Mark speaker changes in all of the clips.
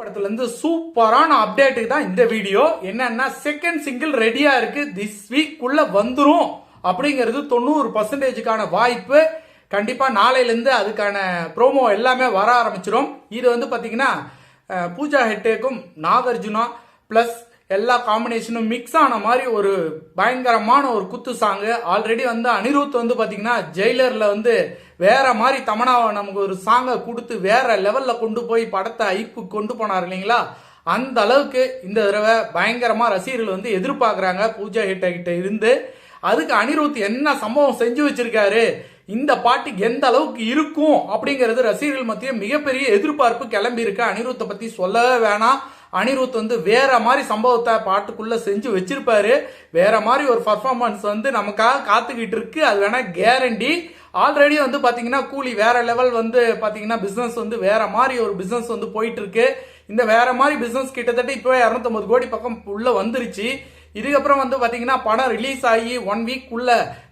Speaker 1: படத்துல இருந்து சூப்பரான அப்டேட்டுக்கு தான் இந்த வீடியோ. என்னன்னா செகண்ட் சிங்கிள் ரெடியா இருக்கு, திஸ் வீக் உள்ள வந்துரும் அப்படிங்கிறது 90%க்கான வாய்ப்பு. கண்டிப்பா நாளையில இருந்து அதுக்கான ப்ரோமோ எல்லாமே வர ஆரம்பிச்சிடும். இது வந்து பாத்தீங்கன்னா பூஜா ஹெட்டேக்கும் நாகார்ஜுனா பிளஸ் எல்லா காம்பினேஷனும் மிக்ஸ் ஆன மாதிரி ஒரு பயங்கரமான ஒரு குத்து சாங்கு. ஆல்ரெடி வந்து அனிருத் வந்து பாத்தீங்கன்னா ஜெயிலர்ல வந்து வேற மாதிரி தமனாவை நமக்கு ஒரு சாங்கை கொடுத்து வேற லெவல்ல கொண்டு போய் படத்தை ஐப்பு கொண்டு போனார் இல்லைங்களா. அந்த அளவுக்கு இந்த தடவை பயங்கரமா ரசிகர்கள் வந்து எதிர்பார்க்கறாங்க பூஜா கிட்ட இருந்து. அதுக்கு அனிருத் என்ன சம்பவம் செஞ்சு வச்சிருக்காரு, இந்த பாட்டுக்கு எந்த அளவுக்கு இருக்கும் அப்படிங்கிறது ரசிகர்கள் மத்திய மிகப்பெரிய எதிர்பார்ப்பு கிளம்பி இருக்கு. அனிருத்தை பத்தி சொல்லவே வேணாம். அனிருத் வந்து வேற மாதிரி சம்பவத்தை பாட்டுக்குள்ள செஞ்சு வச்சிருப்பாரு. வேற மாதிரி ஒரு பர்ஃபார்மன்ஸ் வந்து நமக்காக காத்துக்கிட்டு இருக்கு, அது வேணா கேரண்டி. ஆல்ரெடி வந்து பாத்தீங்கன்னா கூலி வேற லெவல் வந்து பாத்தீங்கன்னா பிசினஸ் வந்து வேற மாதிரி ஒரு பிசினஸ் வந்து போயிட்டு இருக்கு. இந்த வேற மாதிரி பிசினஸ் கிட்டத்தட்ட இப்போ 250 கோடி பக்கம் உள்ள வந்துருச்சு. இதுக்கப்புறம் வந்து பாத்தீங்கன்னா படம் ரிலீஸ் ஆகி 1 வீக் உள்ள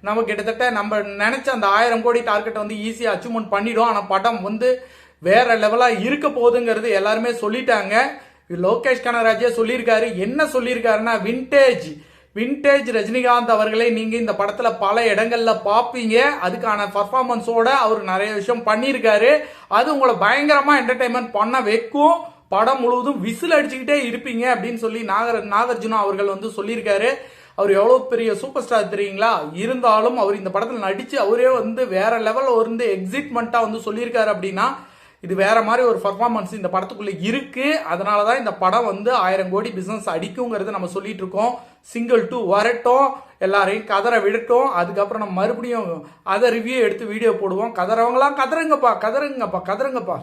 Speaker 1: நம்ம கிட்டத்தட்ட நம்ம நினைச்ச அந்த 1000 கோடி டார்கெட் வந்து ஈஸியா அச்சீவ்மெண்ட் பண்ணிடும். ஆனா படம் வந்து வேற லெவலா இருக்க போகுதுங்கிறது எல்லாருமே சொல்லிட்டாங்க. லோகேஷ் கனகராஜே சொல்லியிருக்காரு. என்ன சொல்லியிருக்காருன்னா விண்டேஜ் ரஜினிகாந்த் அவர்களை நீங்க இந்த படத்துல பல இடங்கள்ல பாப்பீங்க. அதுக்கான பர்ஃபார்மன்ஸோட அவர் நிறைய விஷயம் பண்ணியிருக்காரு. அது உங்களை பயங்கரமா என்டர்டைன்மெண்ட் பண்ண வைக்கும். படம் முழுவதும் விசில் அடிச்சுக்கிட்டே இருப்பீங்க அப்படின்னு சொல்லி நாகார்ஜுனா அவர்கள் வந்து சொல்லியிருக்காரு. அவர் எவ்வளவு பெரிய சூப்பர் ஸ்டார் தெரியுங்களா. இருந்தாலும் அவர் இந்த படத்தில் நடிச்சு அவரே வந்து வேற லெவல் வந்து எக்ஸைட்மெண்ட்டா வந்து சொல்லியிருக்காரு. அப்படின்னா இது வேற மாதிரி ஒரு பர்ஃபார்மன்ஸ் இந்த படத்துக்குள்ள இருக்கு. அதனாலதான் இந்த படம் வந்து 1000 கோடி பிசினஸ் அடிக்குங்கிறது நம்ம சொல்லிட்டு இருக்கோம். சிங்கிள் 2 வரட்டும், எல்லாரையும் கதற விடட்டும். அதுக்கப்புறம் நம்ம மறுபடியும் அதை ரிவ்யூ எடுத்து வீடியோ போடுவோம். கதறவங்களாம் கதறுங்கப்பா.